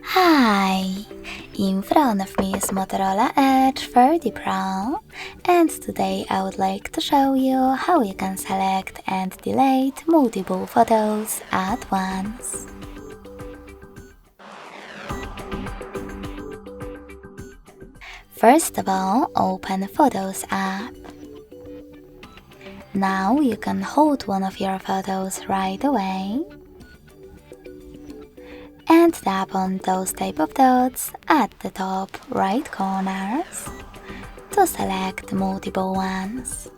Hi! In front of me is Motorola Edge 30 Pro, and today I would like to show you how you can select and delete multiple photos at once. First of all, open Photos app. Now you can hold one of your photos right away and tap on those type of dots at the top right corners to select multiple ones.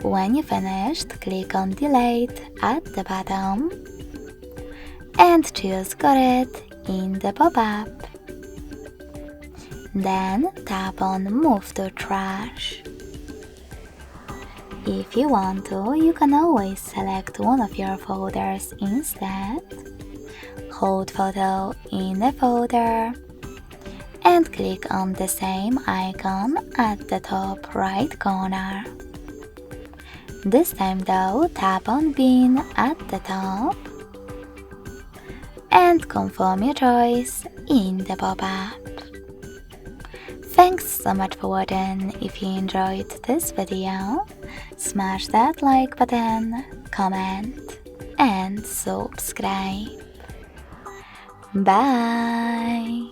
When you finished, click on Delete at the bottom and choose Got It in the pop-up. Then tap on Move to Trash. If you want to, you can always select one of your folders instead. Hold photo in the folder and click on the same icon at the top right corner. This time though, tap on Bin at the top and confirm your choice in the pop-up. Thanks so much for watching. If you enjoyed this video, smash that like button, comment and subscribe. Bye!